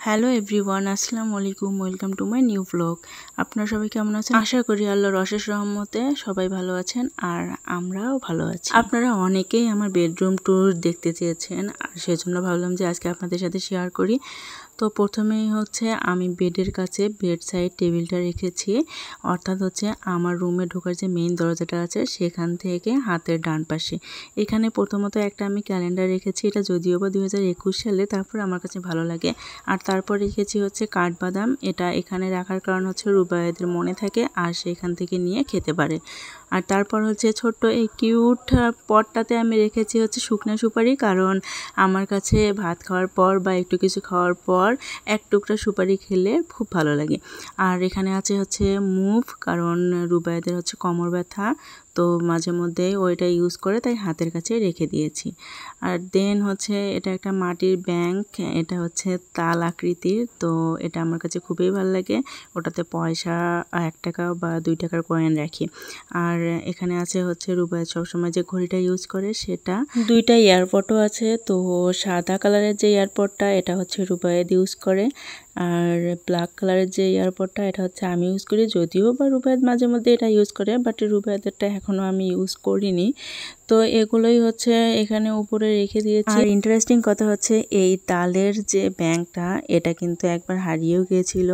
Hello everyone, আসসালামু আলাইকুম। Welcome to my new blog. আপনারা সবাই কেমন আছেন? আশা করি আল্লাহর অশেষ রহমতে সবাই ভালো আছেন আর আমরাও ভালো আছি। আপনারা অনেকেই আমার বেডরুম ট্যুর দেখতে চেয়েছেন আর সেজন্য ভাবলাম যে আজকে আপনাদের সাথে শেয়ার করি। তো প্রথমেই হচ্ছে আমি বেডের কাছে বেড সাইড টেবিলটা রেখেছি, অর্থাৎ হচ্ছে আমার রুমে ঢোকার যে মেইন দরজাটা আছে সেখান থেকে হাতের ডান পাশে। এখানে প্রথমত একটা আমি ক্যালেন্ডার রেখেছি, এটা যদিও বা 2021 সালে, তারপর আমার কাছে ভালো লাগে। আর তারপর রেখেছি হচ্ছে কাঠবাদাম, এটা এখানে রাখার কারণ হচ্ছে রুবাইয়াদের মনে থাকে আর সেখান থেকে নিয়ে খেতে পারে। আর তারপর হচ্ছে ছোট্ট এই কিউট পটটাতে আমি রেখেছি হচ্ছে শুকনো সুপারি, কারণ আমার কাছে ভাত খাওয়ার পর বা একটু কিছু খাওয়ার পর এক টুকরা সুপারি খেলে খুব ভালো লাগে। আর এখানে আছে হচ্ছে মুভ, কারণ রুবাইয়াদের হচ্ছে কোমর ব্যথা, তো মাঝে মধ্যে ওইটা ইউজ করে তাই হাতের কাছে রেখে দিয়েছি। আর দেন হচ্ছে এটা একটা মাটির ব্যাংক, এটা হচ্ছে তাল আকৃতির, তো এটা আমার কাছে খুবই ভালো লাগে। ওটাতে পয়সা 1 টাকা বা 2 টাকার কয়েন রাখি। আর এখানে আছে হচ্ছে রুবাইয়া সবসময় যে ঘড়িটা ইউজ করে সেটা, 2টা এয়ারপডও আছে। তো সাদা কালারের যে এয়ারপডটা এটা হচ্ছে রুবাইয়া ইউজ করে, আর ব্ল্যাক কালারের যে এয়ারপডটা এটা হচ্ছে আমি ইউজ করি, যদিও বা রুবাইয়াত মাঝে মধ্যে এটা ইউজ করে, বাট রুবাইয়াদেরটা এখনও আমি ইউজ করিনি। তো এগুলোই হচ্ছে এখানে উপরে রেখে দিয়েছি। আর ইন্টারেস্টিং কথা হচ্ছে এই তালের যে ব্যাংকটা এটা কিন্তু একবার হারিয়েও গিয়েছিল,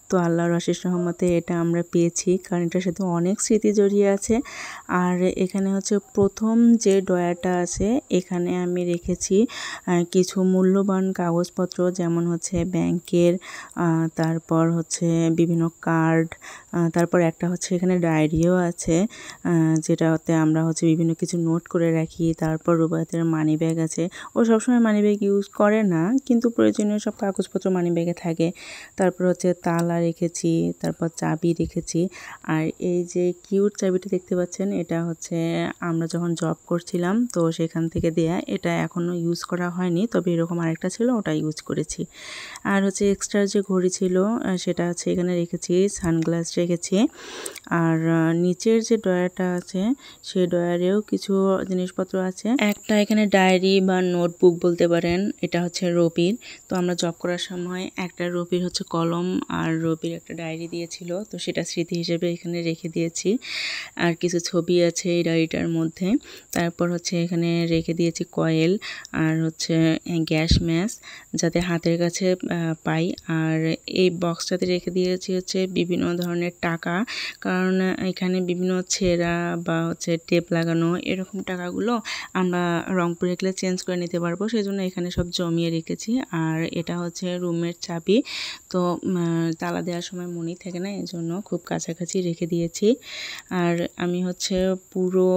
তো আল্লাহর অশেষ রহমতে এটা আমরা পেয়েছি, কারণ এটার সাথে অনেক স্মৃতি জড়িয়ে আছে। আর এখানে হচ্ছে প্রথম যে ড্রয়ারটা আছে এখানে আমি রেখেছি কিছু মূল্যবান কাগজপত্র, যেমন হচ্ছে ব্যাংকের, তারপর হচ্ছে বিভিন্ন কার্ড, তারপর একটা হচ্ছে এখানে ডায়েরিও আছে, যেটাতে আমরা হচ্ছে বিভিন্ন কিছু নোট করে রাখি। তারপর রুবাইয়াতের মানি ব্যাগ আছে, ও সবসময় মানি ব্যাগ ইউজ করে না, কিন্তু প্রয়োজনীয় সব কাগজপত্র মানি ব্যাগে থাকে। তারপর হচ্ছে তালা রেখেছি, তারপর চাবি রেখেছি। আর এই যে কিউট চাবিটা দেখতে পাচ্ছেন এটা হচ্ছে আমরা যখন জব করছিলাম তো সেখান থেকে দেয়া, এটা এখনও ইউজ করা হয়নি, তবে এরকম আরেকটা ছিল ওটা ইউজ করেছি। আর হচ্ছে এক্সট্রা যে ঘড়ি ছিল সেটা হচ্ছে এখানে রেখেছি, সানগ্লাস রেখেছি। আর নিচের যে ড্রয়ারটা আছে সেই ড্রয়ারেও কিছু জিনিসপত্র আছে। একটা এখানে ডায়েরি বা নোটবুক বলতে পারেন, এটা হচ্ছে রবির। তো আমরা জব করার সময় একটা রবির হচ্ছে কলম আর রবির একটা ডায়েরি দিয়েছিল, তো সেটা স্মৃতি হিসেবে এখানে রেখে দিয়েছি। আর কিছু ছবি আছে এই ডায়েরিটার মধ্যে। তারপর হচ্ছে এখানে রেখে দিয়েছি কয়েল আর হচ্ছে গ্যাস ম্যাচ, যাতে হাতের কাছে পাই। আর এই বক্সটাতে রেখে দিয়েছি হচ্ছে বিভিন্ন ধরনের টাকা, কারণ এখানে বিভিন্ন ছেঁড়া বা হচ্ছে টেপ লাগানো এরকম টাকাগুলো আমরা রংপুরে গেলে চেঞ্জ করে নিতে পারবো, সেই জন্য এখানে সব জমিয়ে রেখেছি। আর এটা হচ্ছে রুমের চাবি, তো তালা দেওয়ার সময় মনেই থাকে না, এই জন্য খুব কাছাকাছি রেখে দিয়েছি। আর আমি হচ্ছে পুরো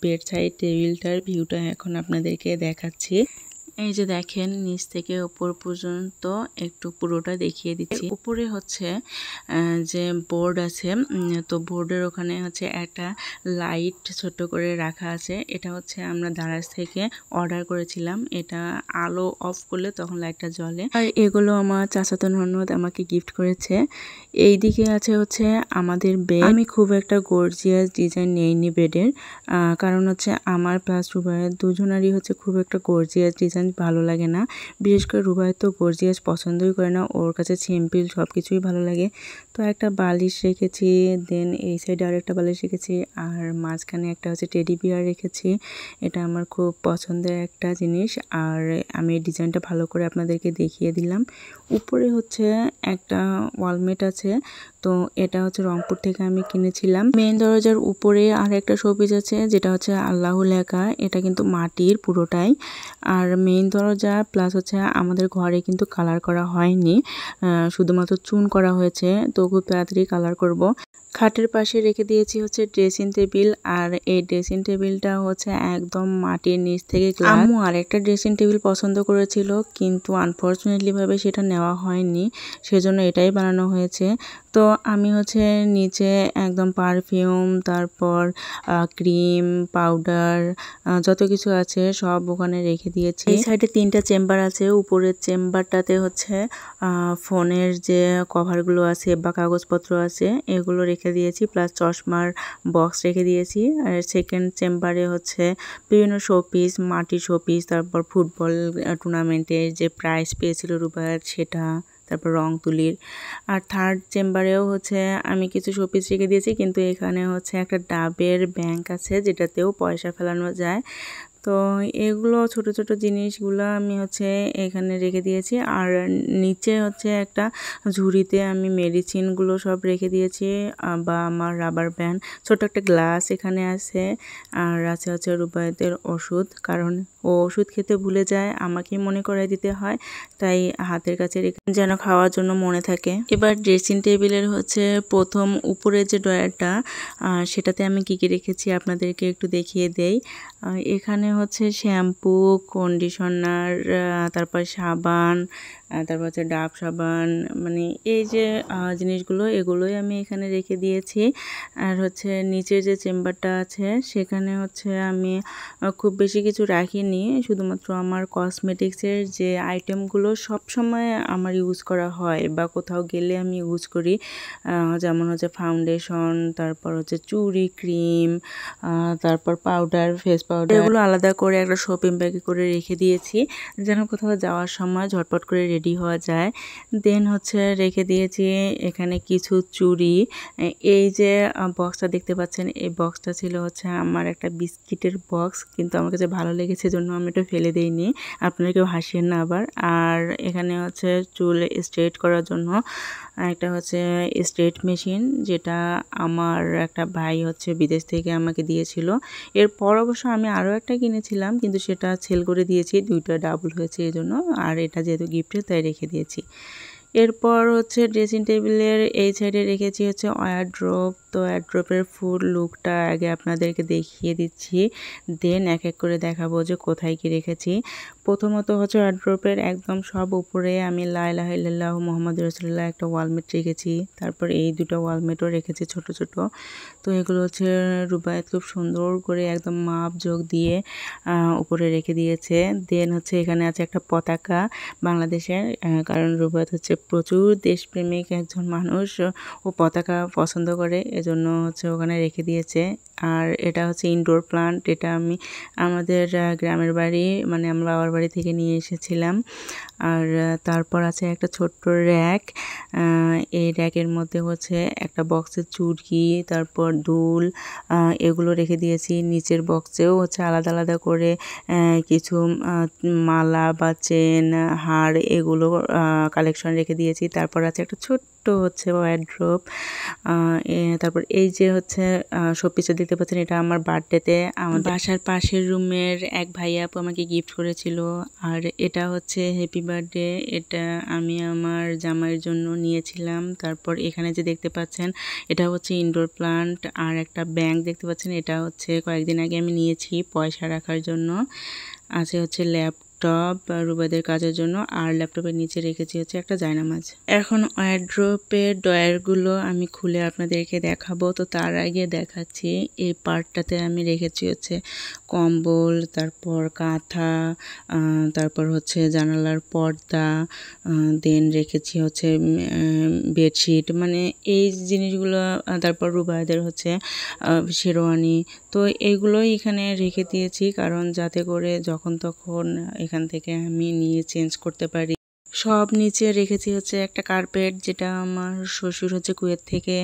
বেড সাইড টেবিলটার ভিউটা এখন আপনাদেরকে দেখাচ্ছি। এই যে দেখেন, নিচ থেকে উপর পর্যন্ত একটু পুরোটা দেখিয়ে দিচ্ছি। উপরে হচ্ছে যে বোর্ড আছে, তো বোর্ডের ওখানে হচ্ছে একটা লাইট ছোট করে রাখা আছে, এটা হচ্ছে আমরা দারাজ থেকে অর্ডার করেছিলাম। এটা আলো অফ করলে তখন লাইটটা জ্বলে। আর এগুলো আমার চাচাতো ননদ আমাকে গিফট করেছে। এই দিকে আছে হচ্ছে আমাদের বেড। আমি খুব একটা গর্জিয়াস ডিজাইন নেইনি বেডের, কারণ হচ্ছে আমার প্লাস রুবাইয়ের দুজনারই হচ্ছে খুব একটা গর্জিয়াস ডিজাইন ভালো লাগে না। বিশেষ করে রুবাইয়া তো গর্জিয়াস পছন্দই করে না, ওর কাছে সিম্পল সব কিছুই ভালো লাগে। তো একটা বালিশ রেখেছি, দেন এই সাইডে আরেকটা বালিশ রেখেছি, আর মাঝখানে একটা হচ্ছে টেডি বিয়ার রেখেছি। এটা আমার খুব পছন্দের একটা জিনিস, আর আমি এই ডিজাইনটা ভালো করে আপনাদেরকে দেখিয়ে দিলাম। উপরে হচ্ছে একটা ওয়ালমেট আছে, তো এটা হচ্ছে রংপুর থেকে আমি কিনেছিলাম। মেইন দরজার উপরে আর একটা শোপিস আছে যেটা হচ্ছে আল্লাহ লেখা, এটা কিন্তু মাটির পুরোটাই। আর মেইন দরজা প্লাস হচ্ছে আমাদের ঘরে কিন্তু কালার করা হয়নি, শুধুমাত্র চুন করা হয়েছে, তো খুব তাড়াতাড়ি কালার করব। খাটের পাশে রেখে দিয়েছি হচ্ছে ড্রেসিং টেবিল, আর এই ড্রেসিং টেবিলটা হচ্ছে একদম মাটির নিচ থেকে গ্লাস। আম্মু আরেকটা ড্রেসিং টেবিল পছন্দ করেছিল, কিন্তু আনফর্চুনেটলি ভাবে সেটা নেওয়া হয়নি, সেজন্য এটাই বানানো হয়েছে। তো আমি হচ্ছে নিচে একদম পারফিউম, তারপর ক্রিম, পাউডার, যত কিছু আছে সব ওখানে রেখে দিয়েছি। এই সাইডে 3টা চেম্বার আছে, উপরের চেম্বারটাতে হচ্ছে ফোনের যে কভারগুলো আছে বা কাগজপত্র আছে এগুলো রেখে দিয়েছি, প্লাস চশমার বক্স রেখে দিয়েছি। আর সেকেন্ড চেম্বারে হচ্ছে বিভিন্ন শোপিস, মাটির শোপিস, তারপর ফুটবল টুর্নামেন্টে যে প্রাইজ পেয়েছিল রুবাইয়াত সেটা, তারপর রং তুলির। আর থার্ড চেম্বারেও হচ্ছে আমি কিছু শোপিস রেখে দিয়েছি, কিন্তু এখানে হচ্ছে একটা ডাবের ব্যাংক আছে যেটাতেও পয়সা ফেলানো যায়। তো এগুলো ছোট ছোট জিনিসগুলো আমি হচ্ছে এখানে রেখে দিয়েছি। আর নিচে হচ্ছে একটা ঝুড়িতে আমি মেডিসিনগুলো সব রেখে দিয়েছি, বা আমার রাবার ব্যান্ড, ছোট একটা গ্লাস এখানে আছে। আর আছে হচ্ছে রুবায়েতের ওষুধ, কারণ ও ওষুধ খেতে ভুলে যায়, আমাকে মনে করাই দিতে হয়, তাই হাতের কাছে রেখে যেন খাওয়ার জন্য মনে থাকে। এবার ড্রেসিং টেবিলের হচ্ছে প্রথম উপরের যে ড্রয়ারটা, সেটাতে আমি কি কি রেখেছি আপনাদেরকে একটু দেখিয়ে দেই। এখানে হচ্ছে শ্যাম্পু, কন্ডিশনার, তারপর সাবান, তারপর হচ্ছে ডাব সাবান, মানে এই যে জিনিসগুলো, এগুলোই আমি এখানে রেখে দিয়েছি। আর হচ্ছে নিচের যে চেম্বারটা আছে সেখানে হচ্ছে আমি খুব বেশি কিছু রাখিনি, শুধুমাত্র আমার কসমেটিক্সের যে আইটেমগুলো সব সময় আমার ইউজ করা হয় বা কোথাও গেলে আমি ইউজ করি, যেমন হচ্ছে ফাউন্ডেশন, তারপর হচ্ছে চুড়ি, ক্রিম, তারপর পাউডার, ফেস পাউডার, এগুলো আলাদা করে একটা শপিং ব্যাগে করে রেখে দিয়েছি যেন কোথাও যাওয়ার সময় ঝটপট করে রেডি হওয়া যায়। দেন হচ্ছে রেখে দিয়েছি এখানে কিছু চুড়ি। এই যে বক্সটা দেখতে পাচ্ছেন, এই বক্সটা ছিল হচ্ছে আমার একটা বিস্কিটের বক্স, কিন্তু আমার কাছে ভালো লেগেছে জন্য আমি এটা ফেলে দিইনি, আপনারা কেউ হাসিয়েন না আবার। আর এখানে হচ্ছে চুল স্ট্রেট করার জন্য একটা হচ্ছে স্ট্রেট মেশিন, যেটা আমার একটা ভাই হচ্ছে বিদেশ থেকে আমাকে দিয়েছিল। এরপর অবশ্য আমি আরও একটা কিনেছিলাম, কিন্তু সেটা সেল করে দিয়েছি, দুইটা ডাবল হয়েছে এই জন্য। আর এটা যেহেতু গিফটের তাই রেখে দিয়েছি। এরপর হচ্ছে ড্রেসিং টেবিলের এই সাইডে রেখেছি হচ্ছে ওয়ারড্রোব। তো ওয়ারড্রোবের ফুল লুকটা আগে আপনাদেরকে দেখিয়ে দিচ্ছি, দেন এক এক করে দেখাবো যে কোথায় কি রেখেছি। প্রথমত হচ্ছে ওয়ারড্রোবের একদম সব উপরে আমি লা ইলাহা ইল্লাল্লাহু মুহাম্মাদুর রাসূলুল্লাহ একটা ওয়ালমেট রেখেছি, তারপর এই দুটো ওয়ালমেটও রেখেছি ছোট ছোট। তো এগুলো হচ্ছে রুবায়েত খুব সুন্দর করে একদম মাপ যোগ দিয়ে উপরে রেখে দিয়েছে। দেন হচ্ছে এখানে আছে একটা পতাকা বাংলাদেশের, কারণ রুবায়েত হচ্ছে প্রচুর দেশপ্রেমিক একজন মানুষ, ও পতাকা পছন্দ করে, এজন্য হচ্ছে ওখানে রেখে দিয়েছে। আর এটা হচ্ছে ইনডোর প্লান্ট, এটা আমি আমাদের গ্রামের বাড়ি, মানে আমার বাবার বাড়ি থেকে নিয়ে এসেছিলাম। আর তারপর আছে একটা ছোট্ট র্যাক, এই র্যাকের মধ্যে হচ্ছে একটা বক্সের চুড়ি, তারপর দুল, এগুলো রেখে দিয়েছি। নিচের বক্সেও হচ্ছে আলাদা আলাদা করে কিছু মালা বা চেন, হার, এগুলো কালেকশন রেখে দিয়েছি। তারপর আছে একটা ছোট্ট হচ্ছে ওয়ারড্রোব। তারপর এই যে হচ্ছে শোপিসটা দেখতে পাচ্ছেন, এটা আমার বার্থডেতে আমার বাসার পাশের রুমের এক ভাইয়া আপু আমাকে গিফট করেছিল। আর এটা হচ্ছে হ্যাপি বার্থডে, এটা আমি আমার জামাইয়ের জন্য নিয়েছিলাম। তারপর এখানে যে দেখতে পাচ্ছেন এটা হচ্ছে ইনডোর প্লান্ট। আর একটা ব্যাংক দেখতে পাচ্ছেন, এটা হচ্ছে কয়েকদিন আগে আমি নিয়েছি পয়সা রাখার জন্য। আছে হচ্ছে ল্যাপটপ রুবাদের কাজের জন্য, আর ল্যাপটপের নিচে রেখেছি হচ্ছে একটা জায়নামাজ। এখন ওয়ারড্রোবের ড্রয়ারগুলো আমি খুলে আপনাদেরকে দেখাবো, তো তার আগে দেখাচ্ছি এই পার্টটাতে আমি রেখেছি হচ্ছে কম্বল, তারপর কাঁথা, তারপর হচ্ছে জানালার পর্দা, দেন রেখেছি হচ্ছে বেডশিট, মানে এই জিনিসগুলো। তারপর রুবাদের হচ্ছে শেরওয়ানি, তো এইগুলোই এখানে রেখে দিয়েছি, কারণ যাতে করে যখন তখন এখান থেকে আমি নিয়ে চেঞ্জ করতে পারি। সব নিচে রেখেছি হচ্ছে একটা কার্পেট, যেটা আমার শ্বশুর হচ্ছে কুয়েত থেকে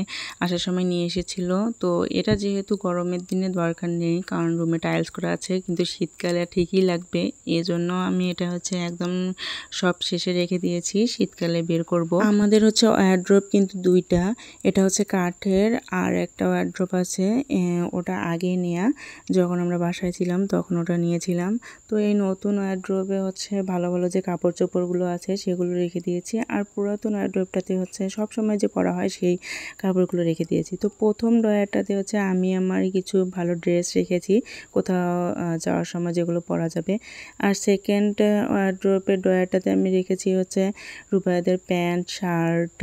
আসার সময় নিয়ে এসেছিল। তো এটা যেহেতু গরমের দিনে দরকার নেই, কারণ রুমে টাইলস করা আছে, কিন্তু শীতকালে ঠিকই লাগবে, এজন্য আমি এটা হচ্ছে একদম সব শেষে রেখে দিয়েছি, শীতকালে বের করব। আমাদের হচ্ছে ওয়ারড্রোব কিন্তু দুইটা, এটা হচ্ছে কাঠের, আর একটা ওয়ারড্রোব আছে ওটা আগে নেয়া, যখন আমরা বাসায় ছিলাম তখন ওটা নিয়েছিলাম। তো এই নতুন ওয়ারড্রোবে হচ্ছে ভালো ভালো যে কাপড় চোপড়গুলো আছে সেগুলো রেখে দিয়েছি, আর পুরাতন ওয়ারড্রোবটাতে হচ্ছে সব সময় যে পরা হয় সেই কাপড়গুলো রেখে দিয়েছি। তো প্রথম ড্রয়ারটাতে হচ্ছে আমি আমার কিছু ভালো ড্রেস রেখেছি কোথাও যাওয়ার সময় যেগুলো পরা যাবে। আর সেকেন্ড ওয়ারড্রোবের ড্রয়ারটাতে আমি রেখেছি হচ্ছে রুবাইয়াদের প্যান্ট, শার্ট,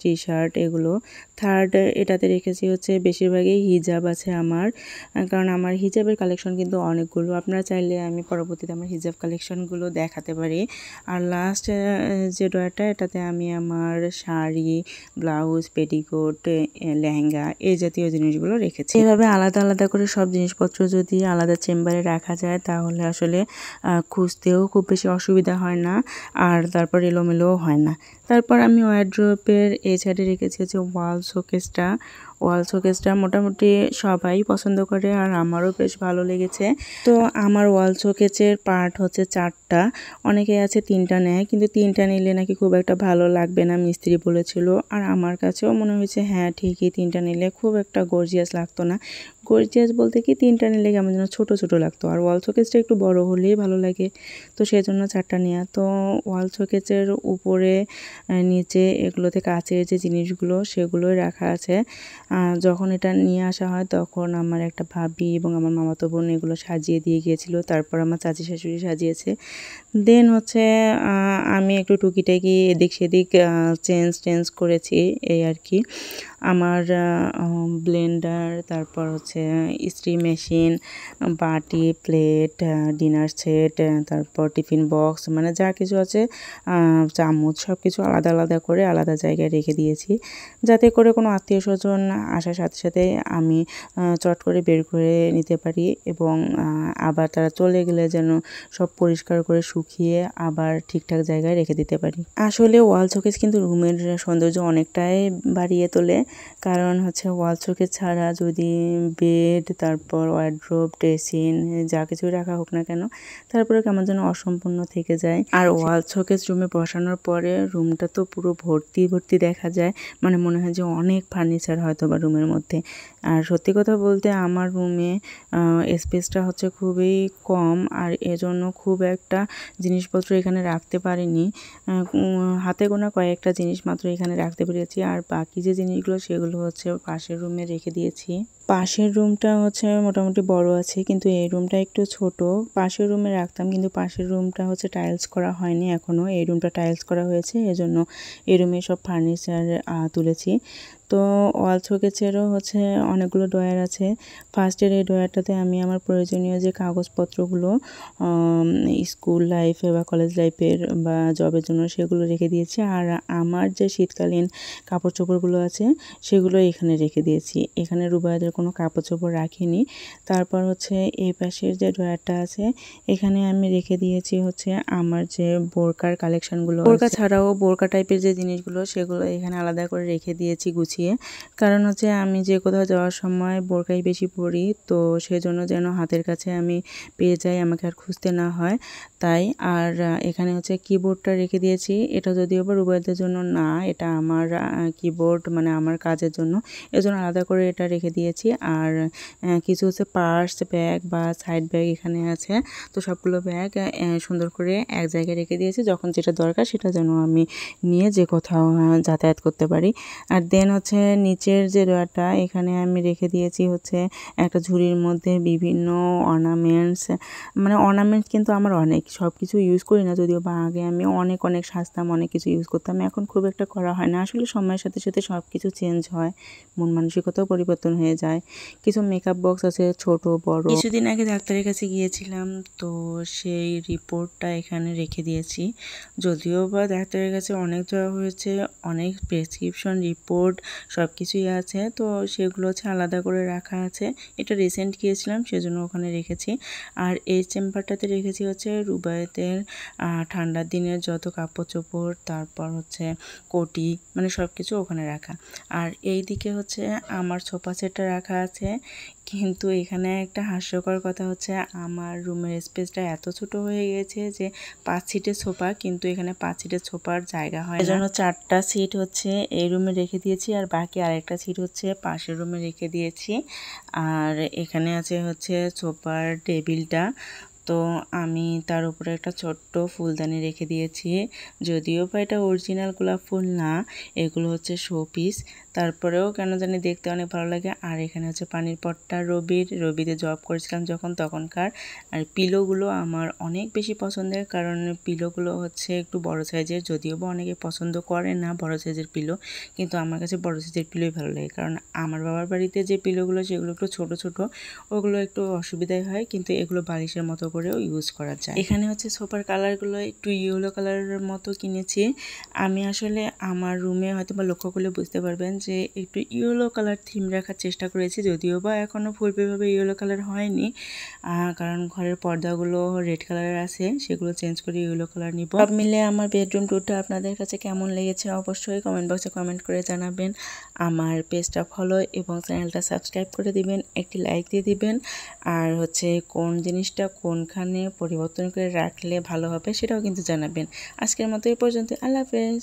টি শার্ট, এগুলো। থার্ড এটাতে রেখেছি হচ্ছে বেশিরভাগই হিজাব আছে আমার, কারণ আমার হিজাবের কালেকশন কিন্তু অনেকগুলো, আপনারা চাইলে আমি পরবর্তীতে আমার হিজাব কালেকশনগুলো দেখাতে পারি। আর লাস্ট যে ড্রয়ারটা এটাতে আমি আমার শাড়ি, ব্লাউজ, পেটিকোট, লেহেঙ্গা এই জাতীয় জিনিসগুলো রেখেছি। এভাবে আলাদা আলাদা করে সব জিনিসপত্র যদি আলাদা চেম্বারে রাখা যায় তাহলে আসলে খুঁজতেও খুব বেশি অসুবিধা হয় না, আর তারপর এলোমেলোও হয় না। তারপর আমি ওয়ার্ড্রোবের এই সাইডে রেখেছি হচ্ছে ওয়াল শোকেসটা মোটামুটি সবাই পছন্দ করে আর আমারও বেশ ভালো লেগেছে। তো আমার ওয়াল শোকেসের পার্ট হচ্ছে 4টা, অনেকে আছে 3টা নেয়, কিন্তু 3টা নিলে নাকি খুব একটা ভালো লাগবে না মিস্ত্রি বলেছিল। আর আমার কাছেও মনে হয়েছে হ্যাঁ ঠিকই, 3টা নিলে খুব একটা গর্জিয়াস লাগতো না। গর্জিয়াস বলতে কি 3টা নিলে কেমন যেন ছোটো ছোটো লাগতো, আর ওয়াল শোকেসটা একটু বড় হলেই ভালো লাগে, তো সেই জন্য 4টা নেওয়া। তো ওয়াল শোকেসের উপরে নিচে এগুলোতে কাচের যে জিনিসগুলো সেগুলোই রাখা আছে। যখন এটা নিয়ে আসা হয় তখন আমার একটা ভাবি এবং আমার মামাতো বোন এগুলো সাজিয়ে দিয়ে গিয়েছিল, তারপর আমার চাচি শাশুড়ি সাজিয়েছে। দেন হচ্ছে আমি একটু টুকিটাকি এদিক সেদিক চেঞ্জ করেছি এই আর কি। আমার ব্লেন্ডার, তারপর হচ্ছে ইস্ত্রি মেশিন, বাটি, প্লেট, ডিনার সেট, তারপর টিফিন বক্স, মানে যা কিছু আছে, চামচ, সব কিছু আলাদা আলাদা করে আলাদা জায়গায় রেখে দিয়েছি, যাতে করে কোনো আত্মীয় স্বজন আসার সাথে সাথে আমি চট করে বের করে নিতে পারি এবং আবার তারা চলে গেলে যেন সব পরিষ্কার করে শুকিয়ে আবার ঠিকঠাক জায়গায় রেখে দিতে পারি। আসলে ওয়াল শোকেস কিন্তু রুমের সৌন্দর্য অনেকটাই বাড়িয়ে তোলে, কারণ হচ্ছে ওয়াল শোকেস ছাড়া যদি বেড, তারপর ওয়ার্ড্রোব, ড্রেসিং যা কিছুই রাখা হোক না কেন, তারপরে কেমন যেন অসম্পূর্ণ থেকে যায়। আর ওয়াল শোকেস রুমে বসানোর পরে রুমটা তো পুরো ভর্তি ভর্তি দেখা যায়, মানে মনে হয় যে অনেক ফার্নিচার হয়তো বা রুমের মধ্যে। আর সত্যি কথা বলতে আমার রুমে স্পেসটা হচ্ছে খুবই কম, আর এজন্য খুব একটা জিনিসপত্র এখানে রাখতে পারিনি। হাতে গোনা কয়েকটা জিনিস মাত্র এখানে রাখতে পেরেছি, আর বাকি যে জিনিসগুলো সেগুলো হচ্ছে পাশের রুমে রেখে দিয়েছি। পাশের রুমটা হচ্ছে মোটামুটি বড় আছে, কিন্তু এই রুমটা একটু ছোট। পাশের রুমে রাখতাম, কিন্তু পাশের রুমটা হচ্ছে টাইলস করা হয়নি এখনও, এই রুমটা টাইলস করা হয়েছে, এজন্য এই রুমে সব ফার্নিচার তুলেছি। তো ওয়াল শোকেসেরও হচ্ছে অনেকগুলো ড্রয়ার আছে। ফার্স্টের এই ড্রয়ারটাতে আমি আমার প্রয়োজনীয় যে কাগজপত্রগুলো স্কুল লাইফে বা কলেজ লাইফের বা জবের জন্য সেগুলো রেখে দিয়েছি, আর আমার যে শীতকালীন কাপড় চোপড়গুলো আছে সেগুলো এখানে রেখে দিয়েছি। এখানে রুবাইয়াদের কোনো কাপড় চোপড় রাখিনি। তারপর হচ্ছে এই পাশের যে ড্রয়ারটা আছে এখানে আমি রেখে দিয়েছি হচ্ছে আমার যে বোরকার কালেকশনগুলো, বোরকা ছাড়াও বোরকা টাইপের যে জিনিসগুলো সেগুলো এখানে আলাদা করে রেখে দিয়েছি গুছিয়ে। কারণ হচ্ছে আমি যে কোথাও যাওয়ার সময় বোরকাই বেশি পরি, তো সেজন্য যেন হাতের কাছে আমি পেয়ে যাই, আমাকে আর খুঁজতে না হয় তাই। আর এখানে হচ্ছে কিবোর্ডটা রেখে দিয়েছি, এটা যদিও বা রুবাইয়াদের জন্য না, এটা আমার কিবোর্ড, মানে আমার কাজের জন্য, এজন্য আলাদা করে এটা রেখে দিয়েছি। আর কিছু হচ্ছে পার্স, ব্যাগ বা সাইড ব্যাগ এখানে আছে, তো সবগুলো ব্যাগ সুন্দর করে এক জায়গায় রেখে দিয়েছি, যখন যেটা দরকার সেটা যেন আমি নিয়ে যে কোথাও যাতায়াত করতে পারি। আর দেন হচ্ছে নিচের যে ড্রয়ারটা এখানে আমি রেখে দিয়েছি হচ্ছে একটা ঝুড়ির মধ্যে বিভিন্ন অর্নামেন্টস, মানে অর্নামেন্টস কিন্তু আমার অনেক, সব কিছু ইউজ করি না, যদিও বা আগে আমি অনেক সাজতাম, অনেক কিছু ইউজ করতাম, এখন খুব একটা করা হয় না। আসলে সময়ের সাথে সাথে সব কিছু চেঞ্জ হয়, মন মানসিকতাও পরিবর্তন হয়ে যায়। কিছু মেকআপ বক্স আছে ছোট বড়। কিছুদিন আগে ডাক্তারের কাছে গিয়েছিলাম, তো সেই রিপোর্টটা এখানে রেখে দিয়েছি, যদিও বা ডাক্তারের কাছে অনেক যাওয়া হয়েছে, অনেক প্রেসক্রিপশন, রিপোর্ট সব কিছুই আছে, তো সেগুলো হচ্ছে আলাদা করে রাখা আছে। এটা রিসেন্ট গিয়েছিলাম সেজন্য ওখানে রেখেছি। আর এই চেম্বারটাতে রেখেছি হচ্ছে রুবাইয়াদের ঠান্ডার দিনের যত কাপড় চোপড়, তারপর হচ্ছে কোটি, মানে সব কিছু ওখানে রাখা। আর এই দিকে হচ্ছে আমার সোফা সেটটা রাখা আছে, কিন্তু এখানে একটা হাস্যকর কথা হচ্ছে আমার রুমের স্পেসটা এত ছোট হয়ে গেছে যে 5 সিটের সোফা, কিন্তু এখানে 5 সিটের সোফার জায়গা হয় না, এজন্য 4টা সিট হচ্ছে এই রুমে রেখে দিয়েছি, আর বাকি আরেকটা সিট হচ্ছে পাশের রুমে রেখে দিয়েছি। আর এখানে আছে হচ্ছে সোফার টেবিলটা, তো আমি তার উপরে একটা ছোট্ট ফুলদানি রেখে দিয়েছি, যদিও বা এটা অরিজিনাল গোলাপ ফুল না, এগুলো হচ্ছে শো পিস, তারপরেও কেন জানি দেখতে অনেক ভালো লাগে। আর এখানে হচ্ছে পানির পটটা রবিতে জব করেছিলাম যখন তখনকার। আর পিলোগুলো আমার অনেক বেশি পছন্দের, কারণ পিলোগুলো হচ্ছে একটু বড় সাইজের, যদিও বা অনেকে পছন্দ করে না বড় সাইজের পিলো, কিন্তু আমার কাছে বড় সাইজের পিলোই ভালো লাগে। কারণ আমার বাবার বাড়িতে যে পিলোগুলো সেগুলো একটু ছোট ছোট, ওগুলো একটু অসুবিধাই হয়, কিন্তু এগুলো বালিশের মতো করেও ইউজ করা যায়। এখানে হচ্ছে সোফার কালারগুলো একটু ইয়েলো কালারের মতো কিনেছি আমি। আসলে আমার রুমে হয়তো বা লক্ষ্য করলে বুঝতে পারবেন যে একটু ইয়েলো কালার থিম রাখার চেষ্টা করেছি, যদিও বা এখনও ফুলভাবে ইয়েলো কালার হয়নি, কারণ ঘরের পর্দাগুলো রেড কালারের আছে, সেগুলো চেঞ্জ করে ইয়েলো কালার নিব। সব মিলে আমার বেডরুম ট্যুরটা আপনাদের কাছে কেমন লেগেছে অবশ্যই কমেন্ট বক্সে কমেন্ট করে জানাবেন। আমার পেজটা ফলো এবং চ্যানেলটা সাবস্ক্রাইব করে দিবেন, একটি লাইক দিয়ে দিবেন, আর হচ্ছে কোন জিনিসটা কোনখানে পরিবর্তন করে রাখলে ভালো হবে সেটাও কিন্তু জানাবেন। আজকের মতো এই পর্যন্ত, আল্লাহ হাফেজ।